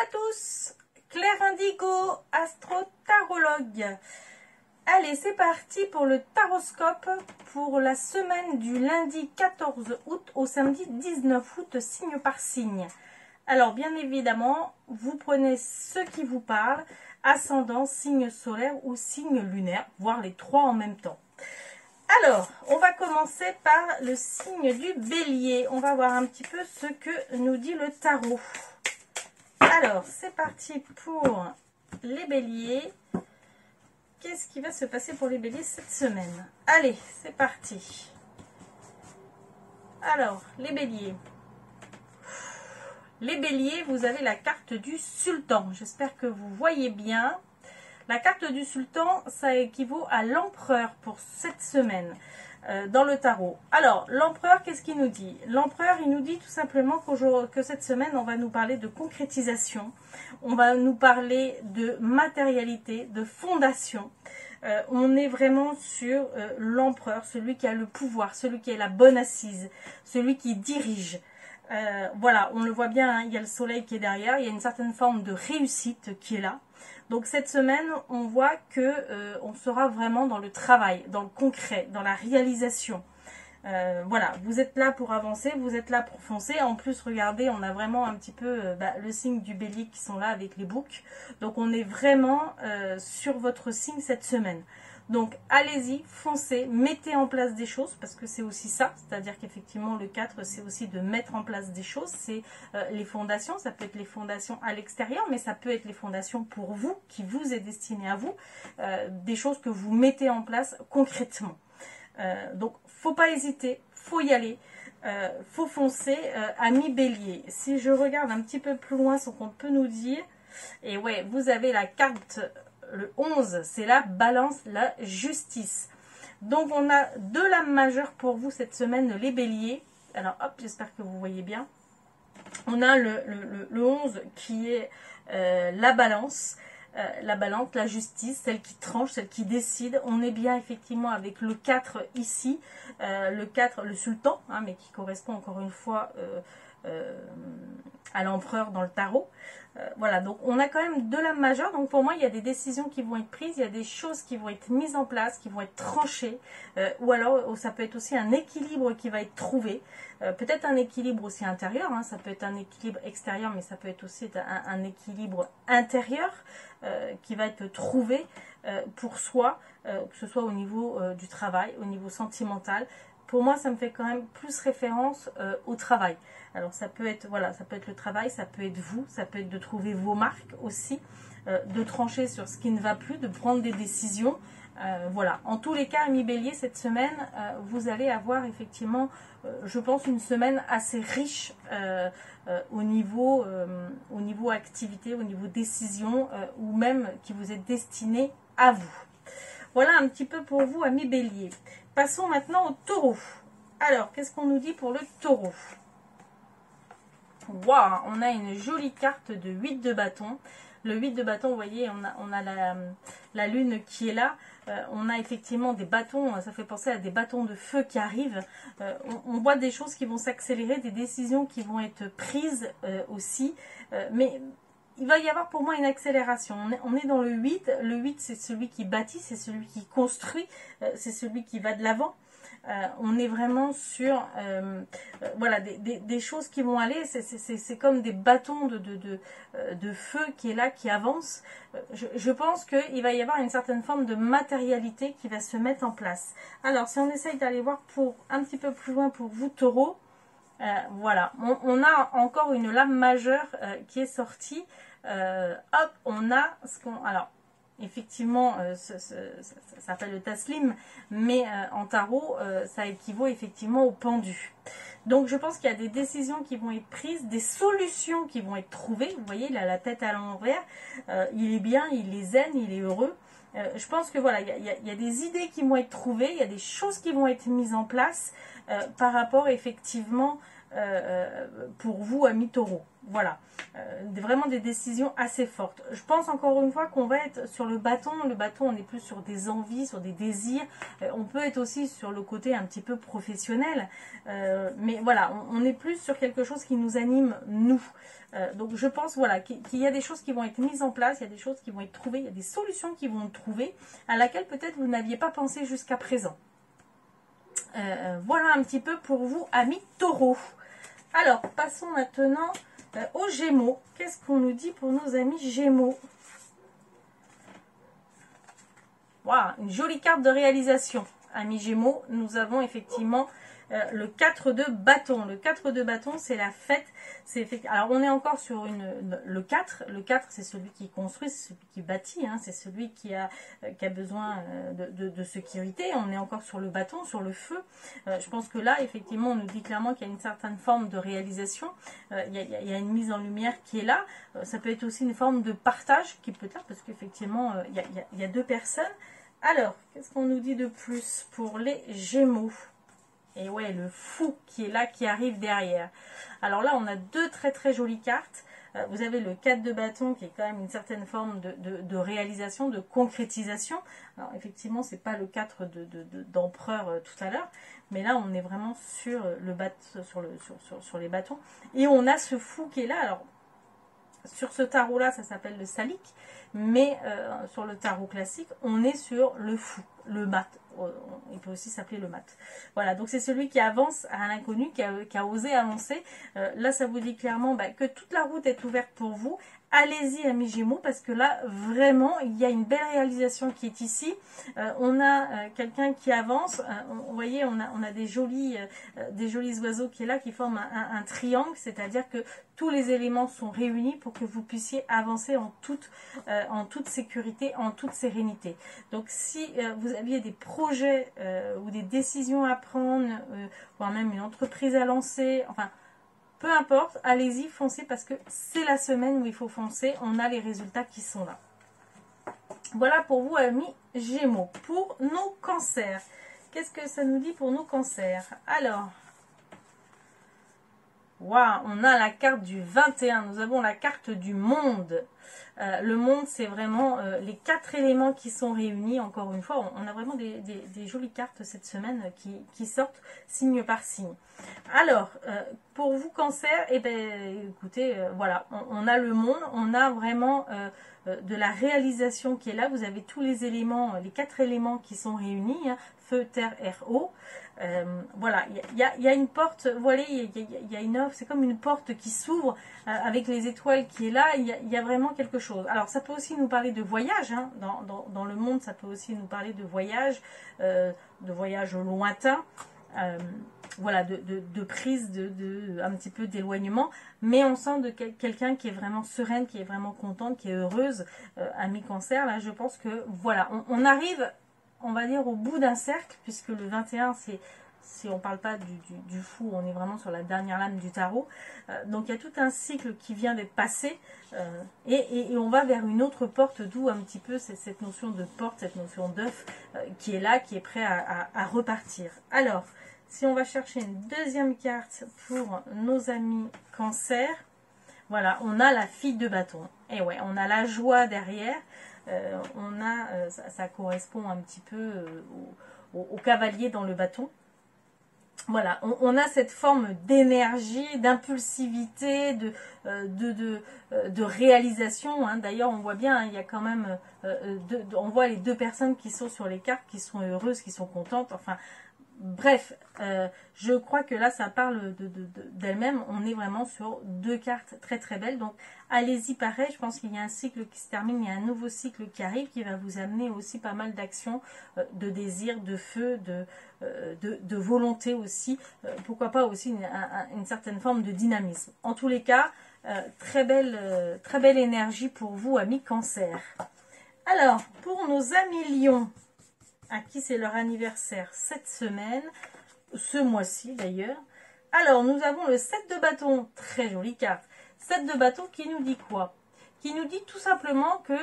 à tous, Claire Indigo, astro-tarologue. Allez, c'est parti pour le taroscope pour la semaine du lundi 14 août au samedi 19 août, signe par signe. Alors, bien évidemment, vous prenez ce qui vous parle, ascendant, signe solaire ou signe lunaire, voire les trois en même temps. Alors, on va commencer par le signe du bélier. On va voir un petit peu ce que nous dit le tarot. Alors, c'est parti pour les béliers. Qu'est-ce qui va se passer pour les béliers cette semaine? Allez, c'est parti. Alors, les béliers. Les béliers, vous avez la carte du sultan. J'espère que vous voyez bien. La carte du sultan, ça équivaut à l'empereur pour cette semaine dans le tarot. Alors, l'empereur, qu'est-ce qu'il nous dit? L'empereur, il nous dit tout simplement que cette semaine, on va nous parler de concrétisation. On va nous parler de matérialité, de fondation. On est vraiment sur l'empereur, celui qui a le pouvoir, celui qui a la bonne assise, celui qui dirige. Voilà, on le voit bien, hein, il y a le soleil qui est derrière, il y a une certaine forme de réussite qui est là. Donc cette semaine, on voit que on sera vraiment dans le travail, dans le concret, dans la réalisation. Voilà, vous êtes là pour avancer, vous êtes là pour foncer. En plus, regardez, on a vraiment un petit peu le signe du bélier qui sont là avec les boucs. Donc on est vraiment sur votre signe cette semaine. Donc allez-y, foncez, mettez en place des choses, parce que c'est aussi ça, c'est-à-dire qu'effectivement le 4 c'est aussi de mettre en place des choses, c'est les fondations, ça peut être les fondations à l'extérieur, mais ça peut être les fondations pour vous, qui vous est destiné à vous, des choses que vous mettez en place concrètement. Donc faut pas hésiter, faut y aller, faut foncer, ami bélier. Si je regarde un petit peu plus loin ce qu'on peut nous dire, et ouais, vous avez la carte... Le 11, c'est la balance, la justice. Donc, on a deux lames majeures pour vous cette semaine, les béliers. Alors, hop, j'espère que vous voyez bien. On a le 11 qui est la balance, la justice, celle qui tranche, celle qui décide. On est bien effectivement avec le 4 ici, le 4, le sultan, hein, mais qui correspond encore une fois à l'empereur dans le tarot. Voilà, donc on a quand même deux lames majeures. Donc pour moi, il y a des décisions qui vont être prises, il y a des choses qui vont être mises en place, qui vont être tranchées, ou alors ça peut être aussi un équilibre qui va être trouvé. Peut-être un équilibre aussi intérieur, hein, ça peut être un équilibre extérieur, mais ça peut être aussi un équilibre intérieur qui va être trouvé pour soi, que ce soit au niveau du travail, au niveau sentimental. Pour moi, ça me fait quand même plus référence au travail. Alors, ça peut être, voilà, ça peut être le travail, ça peut être vous, ça peut être de trouver vos marques aussi, de trancher sur ce qui ne va plus, de prendre des décisions. Voilà. En tous les cas, ami bélier, cette semaine, vous allez avoir effectivement, je pense, une semaine assez riche au niveau activité, au niveau décision, ou même qui vous est destinée à vous. Voilà un petit peu pour vous, ami bélier. Passons maintenant au taureau. Alors, qu'est-ce qu'on nous dit pour le taureau? Waouh, on a une jolie carte de 8 de bâton. Le 8 de bâton, vous voyez, on a la lune qui est là. On a effectivement des bâtons, ça fait penser à des bâtons de feu qui arrivent. On voit des choses qui vont s'accélérer, des décisions qui vont être prises aussi. Mais il va y avoir pour moi une accélération. On est dans le 8. Le 8, c'est celui qui bâtit, c'est celui qui construit, c'est celui qui va de l'avant. On est vraiment sur voilà, des choses qui vont aller. C'est comme des bâtons de feu qui est là, qui avance. Je pense qu'il va y avoir une certaine forme de matérialité qui va se mettre en place. Alors, si on essaye d'aller voir pour un petit peu plus loin pour vous, taureau, voilà, on a encore une lame majeure qui est sortie. Hop, on a ce qu'on... Alors, effectivement, ça s'appelle le taslim, mais en tarot, ça équivaut effectivement au pendu. Donc, je pense qu'il y a des décisions qui vont être prises, des solutions qui vont être trouvées. Vous voyez, il a la tête à l'envers, il est bien, il est zen, il est heureux. Je pense que voilà, il y a des idées qui vont être trouvées, il y a des choses qui vont être mises en place par rapport effectivement pour vous, amis taureaux. voilà, vraiment des décisions assez fortes. Je pense encore une fois qu'on va être sur le bâton. Le bâton, on est plus sur des envies, sur des désirs. On peut être aussi sur le côté un petit peu professionnel. Mais voilà, on est plus sur quelque chose qui nous anime, nous. Donc je pense voilà, qu'il y a des choses qui vont être mises en place, il y a des choses qui vont être trouvées, il y a des solutions qui vont être trouvées, à laquelle peut-être vous n'aviez pas pensé jusqu'à présent. Voilà un petit peu pour vous, amis taureaux. Alors, passons maintenant aux Gémeaux. Qu'est-ce qu'on nous dit pour nos amis Gémeaux? Waouh, une jolie carte de réalisation. Amis Gémeaux, nous avons effectivement le 4 de bâton. Le 4 de bâton, c'est la fête. Alors, on est encore sur le 4. Le 4, c'est celui qui construit, c'est celui qui bâtit. Hein, c'est celui qui a besoin de sécurité. On est encore sur le bâton, sur le feu. Je pense que là, effectivement, on nous dit clairement qu'il y a une certaine forme de réalisation. Il y a une mise en lumière qui est là. Ça peut être aussi une forme de partage qui peut être là, parce qu'effectivement, il y a deux personnes. Alors, qu'est-ce qu'on nous dit de plus pour les Gémeaux? Et ouais, le fou qui est là, qui arrive derrière. Alors là, on a deux très très jolies cartes. Vous avez le 4 de bâton qui est quand même une certaine forme de réalisation, de concrétisation. Alors effectivement, c'est pas le 4 d'empereur tout à l'heure, mais là on est vraiment sur sur les bâtons. Et on a ce fou qui est là. Alors sur ce tarot là, ça s'appelle le salic, mais sur le tarot classique, on est sur le fou, le mat. Il peut aussi s'appeler le mat. Voilà, donc c'est celui qui avance à l'inconnu, qui a osé avancer. Là, ça vous dit clairement que toute la route est ouverte pour vous. Allez-y, amis Gémeaux, parce que là, vraiment, il y a une belle réalisation qui est ici. On a quelqu'un qui avance. Vous voyez, on a des jolis oiseaux qui est là, qui forment un triangle, c'est-à-dire que tous les éléments sont réunis pour que vous puissiez avancer en toute sécurité, en toute sérénité. Donc, si vous aviez des projets ou des décisions à prendre, voire même une entreprise à lancer, enfin, peu importe, allez-y, foncez, parce que c'est la semaine où il faut foncer. On a les résultats qui sont là. Voilà pour vous, amis Gémeaux. Pour nos cancers, qu'est-ce que ça nous dit pour nos cancers? Alors, waouh, on a la carte du 21. Nous avons la carte du monde. Le monde, c'est vraiment les 4 éléments qui sont réunis. Encore une fois, on a vraiment des jolies cartes cette semaine qui sortent signe par signe. Alors, pour vous, cancer, eh ben, écoutez, voilà, on a le monde, on a vraiment de la réalisation qui est là. Vous avez tous les éléments, les 4 éléments qui sont réunis, hein, feu, terre, air, eau. Voilà, il y a une porte, vous voyez, il y a une offre, c'est comme une porte qui s'ouvre avec les étoiles qui est là. Il y a vraiment quelque chose. Alors ça peut aussi nous parler de voyage, hein, dans le monde, ça peut aussi nous parler de voyage lointain, voilà, de prise, un petit peu d'éloignement, mais on sent de quelqu'un qui est vraiment sereine, qui est vraiment contente, qui est heureuse, ami cancer. Là, je pense que voilà, on arrive, on va dire, au bout d'un cercle, puisque le 21, si on ne parle pas du fou, on est vraiment sur la dernière lame du tarot. Donc il y a tout un cycle qui vient d'être passé, et on va vers une autre porte, d'où un petit peu cette notion de porte, cette notion d'œuf qui est là, qui est prêt à repartir. Alors, si on va chercher une deuxième carte pour nos amis cancer, voilà, on a la fille de bâton. Et ouais, on a la joie derrière. Ça correspond un petit peu au cavalier dans le bâton. Voilà, on a cette forme d'énergie, d'impulsivité, de réalisation. Hein. D'ailleurs, on voit bien, hein, il y a quand même, on voit les 2 personnes qui sont sur les cartes, qui sont heureuses, qui sont contentes. Enfin, bref, je crois que là, ça parle d'elle-même. On est vraiment sur 2 cartes très très belles. Donc, allez-y pareil. Je pense qu'il y a un cycle qui se termine. Il y a un nouveau cycle qui arrive, qui va vous amener aussi pas mal d'actions, de désir, de feu, de volonté aussi. Pourquoi pas aussi une certaine forme de dynamisme. En tous les cas, très belle énergie pour vous, amis cancer. Alors, pour nos amis lions, à qui c'est leur anniversaire cette semaine, ce mois-ci d'ailleurs. Alors, nous avons le 7 de bâton, très jolie carte. 7 de bâton qui nous dit quoi? qui nous dit tout simplement que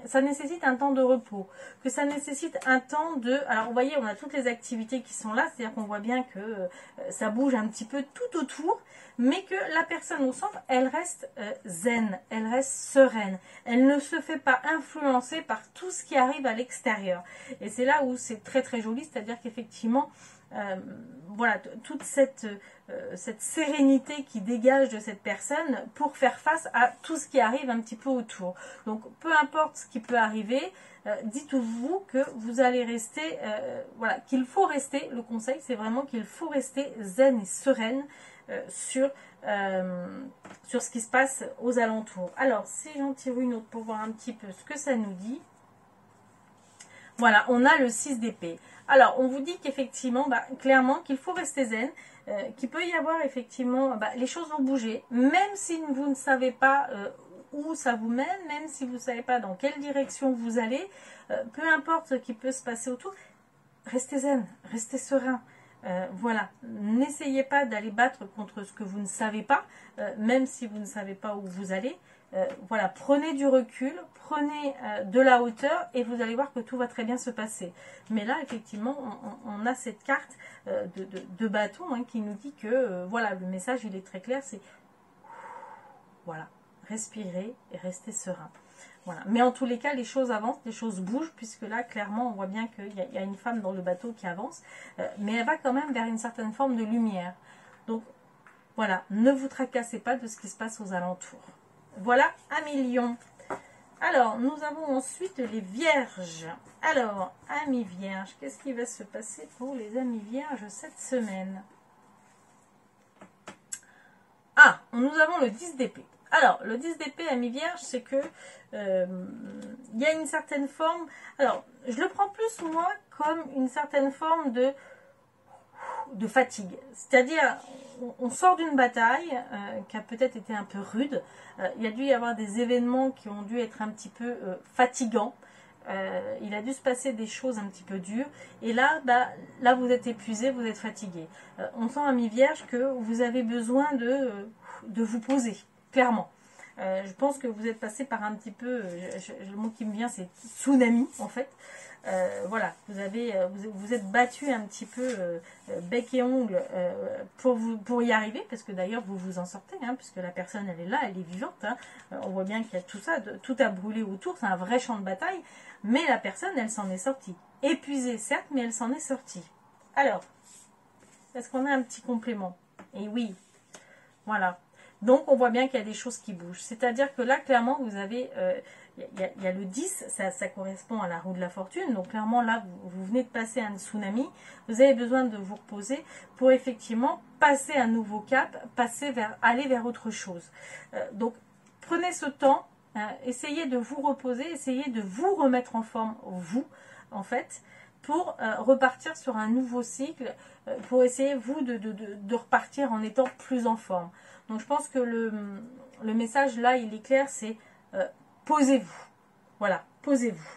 ça nécessite un temps de repos, que ça nécessite un temps de... Alors vous voyez, on a toutes les activités qui sont là, c'est-à-dire qu'on voit bien que ça bouge un petit peu tout autour, mais que la personne au centre, elle reste zen, elle reste sereine, elle ne se fait pas influencer par tout ce qui arrive à l'extérieur. Et c'est là où c'est très très joli, c'est-à-dire qu'effectivement, voilà, toute cette sérénité qui dégage de cette personne pour faire face à tout ce qui arrive un petit peu autour. Donc peu importe ce qui peut arriver, dites-vous que vous allez rester, voilà, qu'il faut rester, le conseil c'est vraiment qu'il faut rester zen et sereine sur ce qui se passe aux alentours. Alors si j'en tire une autre pour voir un petit peu ce que ça nous dit. Voilà, on a le 6 d'épée. Alors, on vous dit qu'effectivement, clairement, qu'il faut rester zen, qu'il peut y avoir effectivement, les choses vont bouger, même si vous ne savez pas où ça vous mène, même si vous ne savez pas dans quelle direction vous allez, peu importe ce qui peut se passer autour, restez zen, restez serein. Voilà, n'essayez pas d'aller battre contre ce que vous ne savez pas, même si vous ne savez pas où vous allez. Voilà, prenez du recul, prenez de la hauteur et vous allez voir que tout va très bien se passer. Mais là, effectivement, on a cette carte de bâton qui nous dit que, voilà, le message, il est très clair, c'est, voilà, respirez et restez serein. Voilà. Mais en tous les cas, les choses avancent, les choses bougent, puisque là, clairement, on voit bien qu'il y a une femme dans le bateau qui avance, mais elle va quand même vers une certaine forme de lumière. Donc, voilà, ne vous tracassez pas de ce qui se passe aux alentours. Voilà, amis lions. Alors, nous avons ensuite les vierges. Alors, amis vierges, qu'est-ce qui va se passer pour les amis vierges cette semaine? Ah, nous avons le 10 d'épée. Alors, le 10 d'épée, amis vierges, c'est que il y a une certaine forme... Alors, je le prends plus, moi, comme une certaine forme de fatigue. C'est-à-dire, on sort d'une bataille qui a peut-être été un peu rude. Il a dû y avoir des événements qui ont dû être un petit peu fatigants. Il a dû se passer des choses un petit peu dures. Et là, là vous êtes épuisé, vous êtes fatigué. On sent, amis vierges, que vous avez besoin de vous poser, clairement. Je pense que vous êtes passé par un petit peu, le mot qui me vient, c'est tsunami, en fait. Voilà, vous êtes battu un petit peu bec et ongle pour y arriver, parce que d'ailleurs vous vous en sortez, puisque la personne elle est là, elle est vivante. On voit bien qu'il y a tout ça, tout a brûlé autour, c'est un vrai champ de bataille, mais la personne elle s'en est sortie. Épuisée certes, mais elle s'en est sortie. Alors, est-ce qu'on a un petit complément? Et oui, voilà. Donc on voit bien qu'il y a des choses qui bougent. C'est-à-dire que là, clairement, vous avez... il y a le 10, ça correspond à la roue de la fortune. Donc clairement, là, vous venez de passer un tsunami. Vous avez besoin de vous reposer pour effectivement passer un nouveau cap, aller vers autre chose. Donc prenez ce temps, essayez de vous reposer, essayez de vous remettre en forme, vous, en fait, pour repartir sur un nouveau cycle, pour essayer, vous, de repartir en étant plus en forme. Donc je pense que le message là, il est clair, c'est posez-vous. Voilà, posez-vous.